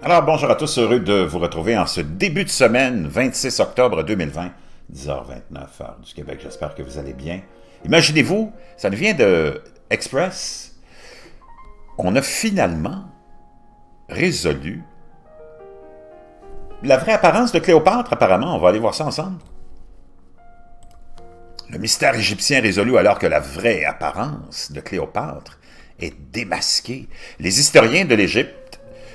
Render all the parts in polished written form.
Alors, bonjour à tous, heureux de vous retrouver en ce début de semaine, 26 octobre 2020, 10h29, heure du Québec. J'espère que vous allez bien. Imaginez-vous, ça nous vient de Express. On a finalement résolu la vraie apparence de Cléopâtre, apparemment. On va aller voir ça ensemble. Le mystère égyptien résolu alors que la vraie apparence de Cléopâtre est démasquée. Les historiens de l'Égypte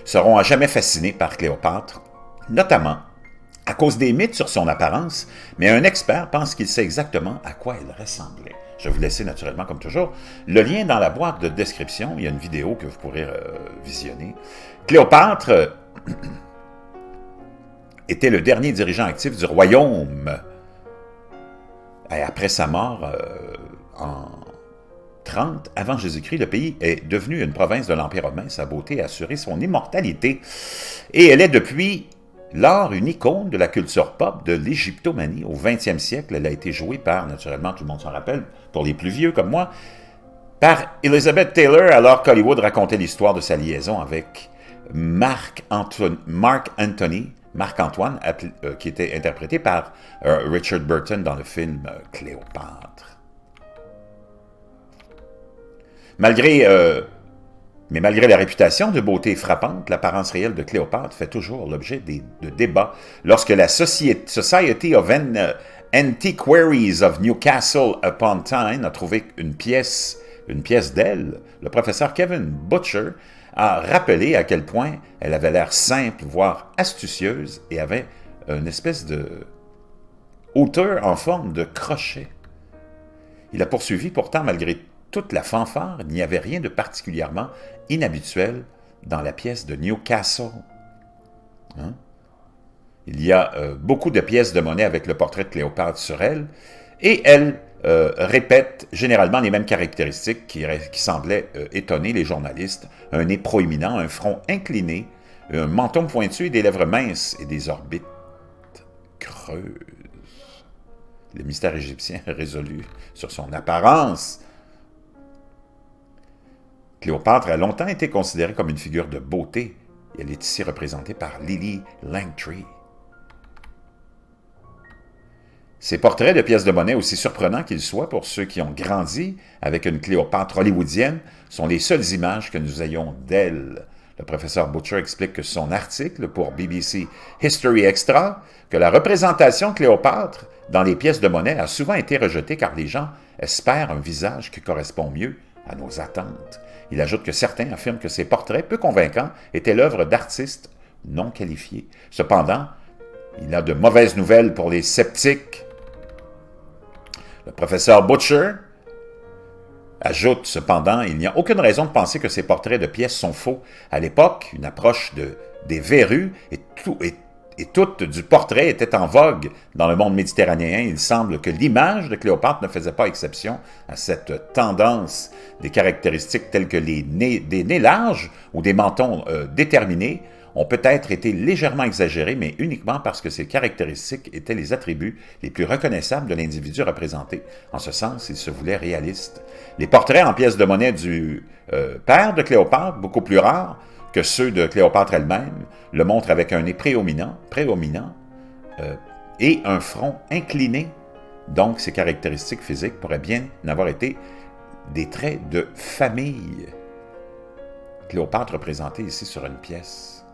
seront à jamais fascinés par Cléopâtre, notamment à cause des mythes sur son apparence, mais un expert pense qu'il sait exactement à quoi elle ressemblait. Je vais vous laisser naturellement, comme toujours, le lien dans la boîte de description. Il y a une vidéo que vous pourrez visionner. Cléopâtre était le dernier dirigeant actif du royaume. Et après sa mort, en 30 avant Jésus-Christ, le pays est devenu une province de l'Empire romain. Sa beauté a assuré son immortalité. Et elle est depuis lors une icône de la culture pop de l'égyptomanie. Au 20e siècle, elle a été jouée par, naturellement, tout le monde s'en rappelle, pour les plus vieux comme moi, par Elizabeth Taylor, alors qu'Hollywood racontait l'histoire de sa liaison avec Marc-Antoine, qui était interprété par Richard Burton dans le film Cléopâtre. Malgré la réputation de beauté frappante, l'apparence réelle de Cléopâtre fait toujours l'objet de débats. Lorsque la Society of Antiquaries of Newcastle upon Tyne a trouvé une pièce d'elle, le professeur Kevin Butcher a rappelé à quel point elle avait l'air simple, voire astucieuse, et avait une espèce de hauteur en forme de crochet. Il a poursuivi pourtant, malgré toute la fanfare, il n'y avait rien de particulièrement inhabituel dans la pièce de Newcastle. Hein? Il y a beaucoup de pièces de monnaie avec le portrait de Cléopâtre sur elle, et elle répète généralement les mêmes caractéristiques qui semblaient étonner les journalistes. Un nez proéminent, un front incliné, un menton pointu et des lèvres minces et des orbites creuses. Le mystère égyptien résolu sur son apparence. Cléopâtre a longtemps été considérée comme une figure de beauté, et elle est ici représentée par Lily Langtry. Ces portraits de pièces de monnaie, aussi surprenants qu'ils soient pour ceux qui ont grandi avec une Cléopâtre hollywoodienne, sont les seules images que nous ayons d'elle. Le professeur Butcher explique que son article pour BBC History Extra, que la représentation de Cléopâtre dans les pièces de monnaie a souvent été rejetée car les gens espèrent un visage qui correspond mieux à nos attentes. Il ajoute que certains affirment que ces portraits peu convaincants étaient l'œuvre d'artistes non qualifiés. Cependant, il a de mauvaises nouvelles pour les sceptiques. Le professeur Butcher ajoute cependant, il n'y a aucune raison de penser que ces portraits de pièces sont faux. À l'époque, une approche des verrues et toute du portrait était en vogue dans le monde méditerranéen. Il semble que l'image de Cléopâtre ne faisait pas exception à cette tendance. Des caractéristiques telles que des nez larges ou des mentons déterminés ont peut-être été légèrement exagérées, mais uniquement parce que ces caractéristiques étaient les attributs les plus reconnaissables de l'individu représenté. En ce sens, il se voulait réaliste. Les portraits en pièces de monnaie du père de Cléopâtre, beaucoup plus rares que ceux de Cléopâtre elle-même, le montrent avec un nez prédominant et un front incliné. Donc, ces caractéristiques physiques pourraient bien n'avoir été des traits de famille. Cléopâtre représentée ici sur une pièce.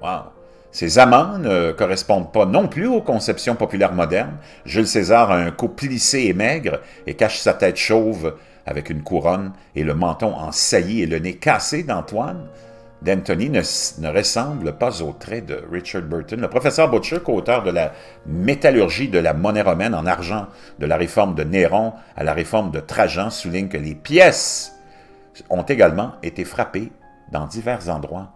Wow! Ces amants ne correspondent pas non plus aux conceptions populaires modernes. Jules César a un cou plissé et maigre et cache sa tête chauve avec une couronne et le menton en saillie et le nez cassé d'Antoine. D'Antony ne ressemble pas aux traits de Richard Burton. Le professeur Butcher, co-auteur de la métallurgie de la monnaie romaine en argent, de la réforme de Néron à la réforme de Trajan, souligne que les pièces ont également été frappées dans divers endroits.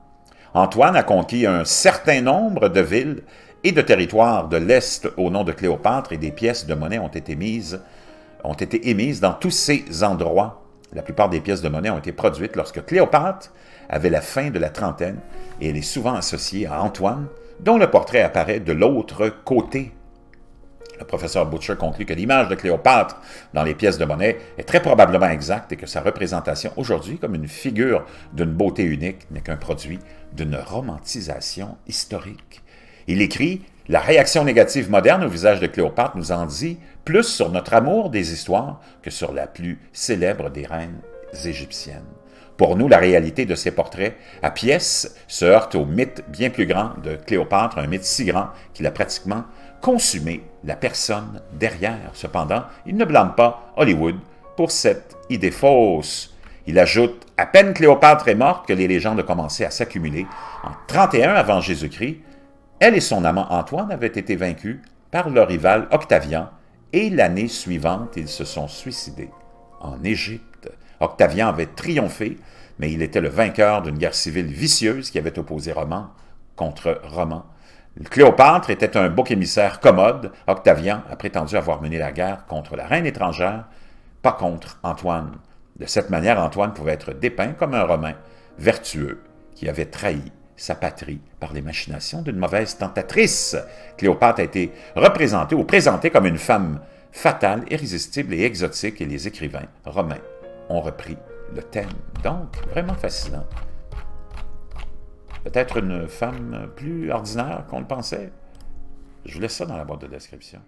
Antoine a conquis un certain nombre de villes et de territoires de l'Est au nom de Cléopâtre et des pièces de monnaie ont été émises dans tous ces endroits. La plupart des pièces de monnaie ont été produites lorsque Cléopâtre avait la fin de la trentaine et elle est souvent associée à Antoine, dont le portrait apparaît de l'autre côté. Le professeur Butcher conclut que l'image de Cléopâtre dans les pièces de monnaie est très probablement exacte et que sa représentation aujourd'hui comme une figure d'une beauté unique n'est qu'un produit d'une romantisation historique. Il écrit « La réaction négative moderne au visage de Cléopâtre nous en dit plus sur notre amour des histoires que sur la plus célèbre des reines égyptiennes. Pour nous, la réalité de ces portraits à pièces se heurte au mythe bien plus grand de Cléopâtre, un mythe si grand qu'il a pratiquement consumé la personne derrière. Cependant, il ne blâme pas Hollywood pour cette idée fausse. Il ajoute « À peine Cléopâtre est morte que les légendes ont commencé à s'accumuler. En 31 avant Jésus-Christ, elle et son amant Antoine avaient été vaincus par leur rival Octavian et l'année suivante, ils se sont suicidés en Égypte. Octavian avait triomphé, mais il était le vainqueur d'une guerre civile vicieuse qui avait opposé Roman contre Roman. Cléopâtre était un bouc émissaire commode. Octavian a prétendu avoir mené la guerre contre la reine étrangère, pas contre Antoine. De cette manière, Antoine pouvait être dépeint comme un Romain vertueux qui avait trahi sa patrie par les machinations d'une mauvaise tentatrice. Cléopâtre a été représentée ou présentée comme une femme fatale, irrésistible et exotique, et les écrivains romains ont repris le thème. Donc, vraiment fascinant. Peut-être une femme plus ordinaire qu'on le pensait. Je vous laisse ça dans la boîte de description.